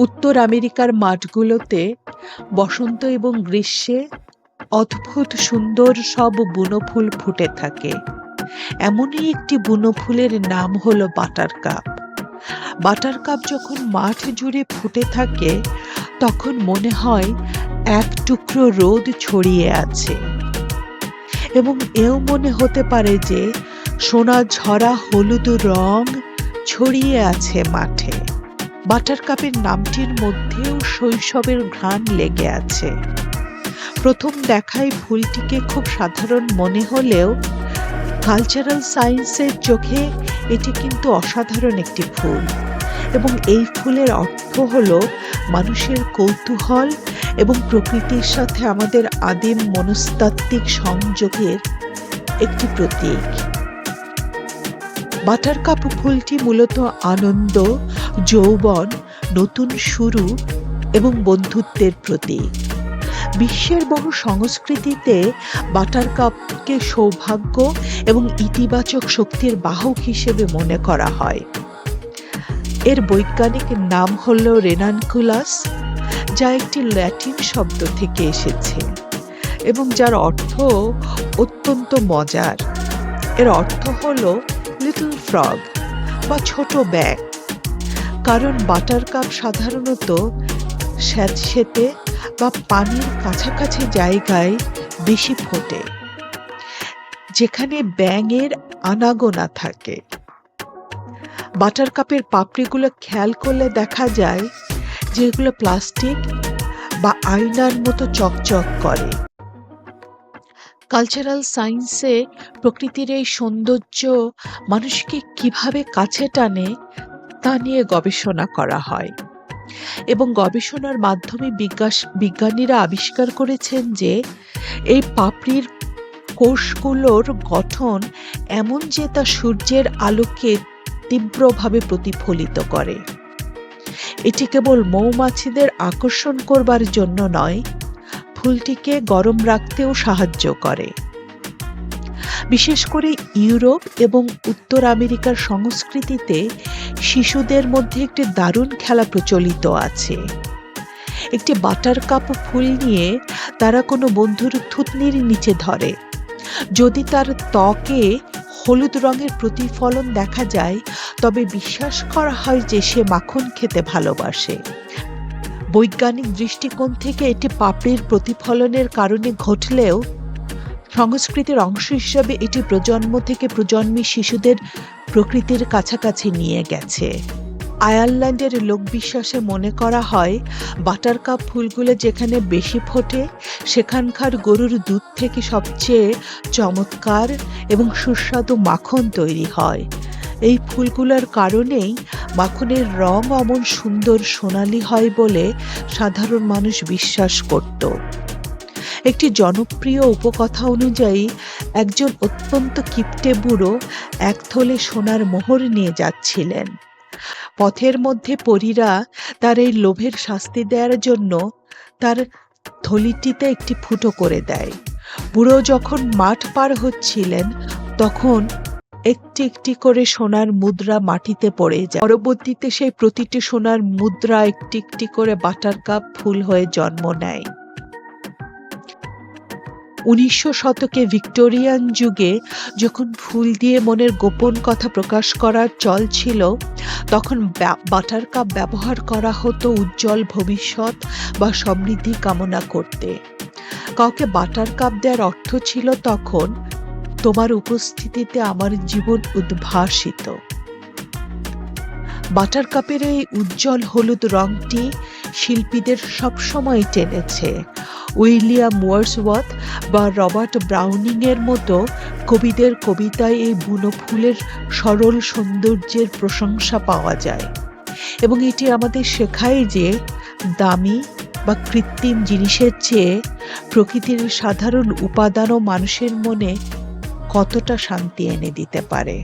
উত্তর আমেরিকার মাঠগুলোতে বসন্ত এবং গ্রীষ্মে অদ্ভুত সুন্দর সব বুনো ফুল ফুটে থাকে। এমনই একটি বুনো ফুলের নাম হলো বাটারকাপ। বাটারকাপ যখন মাঠ জুড়ে ফুটে থাকে তখন মনে হয় এক টুকরো রোদ ছড়িয়ে আছে, এবং এও মনে হতে পারে যে সোনা ঝরা হলুদ রং ছড়িয়ে আছে মাঠে। বাটারকাপের নামটির মধ্যেও শৈশবের ঘ্রাণ লেগে আছে। প্রথম দেখায় ফুলটিকে খুব সাধারণ মনে হলেও কালচারাল সায়েন্সের চোখে এটি কিন্তু অসাধারণ একটি ফুল, এবং এই ফুলের অর্থ হলো মানুষের কৌতূহল এবং প্রকৃতির সাথে আমাদের আদিম মনস্তাত্ত্বিক সংযোগের একটি প্রতীক। বাটারকাপ ফুলটি মূলত আনন্দ, যৌবন, নতুন শুরু এবং বন্ধুত্বের প্রতীক। বিশ্বের বহু সংস্কৃতিতে বাটারকাপকে সৌভাগ্য এবং ইতিবাচক শক্তির বাহক হিসেবে মনে করা হয়। এর বৈজ্ঞানিক নাম হল রেনানকুলাস, যা একটি ল্যাটিন শব্দ থেকে এসেছে এবং যার অর্থ অত্যন্ত মজার। এর অর্থ হল লিটল ফ্রগ বা ছোট ব্যাঙ, কারণ বাটারকাপ সাধারণত স্যাঁতসেঁতে বা পানির কাছাকাছি জায়গায় বেশি ফোটে, যেখানে ব্যাঙের আনাগোনা থাকে। বাটারকাপের পাপড়িগুলো খেয়াল করলে দেখা যায় যে এগুলো প্লাস্টিক বা আয়নার মতো চকচক করে। কালচারাল সায়েন্সে প্রকৃতির এই সৌন্দর্য মানুষকে কিভাবে কাছে টানে তা নিয়ে গবেষণা করা হয়, এবং গবেষণার মাধ্যমে বিজ্ঞানীরা আবিষ্কার করেছেন যে এই পাপড়ির কোষগুলোর গঠন এমন যে তা সূর্যের আলোকে তীব্রভাবে প্রতিফলিত করে। এটি কেবল মৌমাছিদের আকর্ষণ করবার জন্য নয়, ফুলটিকে গরম রাখতেও সাহায্য করে। বিশেষ করে ইউরোপ এবং উত্তর আমেরিকার সংস্কৃতিতে শিশুদের মধ্যে একটি দারুণ খেলা প্রচলিত আছে। একটি বাটারকাপ ফুল নিয়ে তারা কোনো বন্ধুর থুতনির নিচে ধরে। যদি তার ত্বকে হলুদ রঙের প্রতিফলন দেখা যায় তবে বিশ্বাস করা হয় যে সে মাখন খেতে ভালোবাসে। বৈজ্ঞানিক দৃষ্টিকোণ থেকে এটি পাপড়ির প্রতিফলনের কারণে ঘটলেও সংস্কৃতির অংশ হিসাবে এটি প্রজন্ম থেকে প্রজন্মে শিশুদের প্রকৃতির কাছাকাছি নিয়ে গেছে। আয়ারল্যান্ডের লোকবিশ্বাসে মনে করা হয় বাটারকাপ ফুলগুলো যেখানে বেশি ফোটে সেখানকার গরুর দুধ থেকে সবচেয়ে চমৎকার এবং সুস্বাদু মাখন তৈরি হয়। এই ফুলগুলোর কারণেই মাখনের রং অমন সুন্দর সোনালি হয় বলে সাধারণ মানুষ বিশ্বাস করত। একটি জনপ্রিয় উপকথা অনুযায়ী একজন অত্যন্ত কিপ্টে বুড়ো এক থলে সোনার মোহর নিয়ে যাচ্ছিলেন। পথের মধ্যে পরীরা তার এই লোভের শাস্তি দেওয়ার জন্য তার থলিটিতে একটি ফুটো করে দেয়। বুড়ো যখন মাঠ পার হচ্ছিলেন তখন একটি একটি করে সোনার মুদ্রা মাটিতে পড়ে যায়। পরবর্তীতে সেই প্রতিটি সোনার মুদ্রা একটি একটি করে বাটারকাপ ফুল হয়ে জন্ম নেয়। 1900 শতকে ভিক্টোরিয়ান যুগে যখন ফুল দিয়ে মনের গোপন কথা প্রকাশ করার চল ছিল, তখন বাটারকাপ ব্যবহার করা হতো উজ্জ্বল ভবিষ্যৎ বা সমৃদ্ধি কামনা করতে। কাউকে বাটারকাপ দেওয়ার অর্থ ছিল তখন তোমার উপস্থিতিতে আমার জীবন উদ্ভাসিত। বাটারকাপের এই উজ্জ্বল হলুদ রংটি শিল্পীদের সবসময় টেনেছে। উইলিয়াম ওয়ার্ডসওয়ার্থ বা রবার্ট ব্রাউনিং এর মতো কবিদের কবিতায় এই বুনো ফুলের সরল সৌন্দর্যের প্রশংসা পাওয়া যায়, এবং এটি আমাদের শেখায় যে দামি বা কৃত্রিম জিনিসের চেয়ে প্রকৃতির সাধারণ উপাদানও মানুষের মনে কতটা শান্তি এনে দিতে পারে।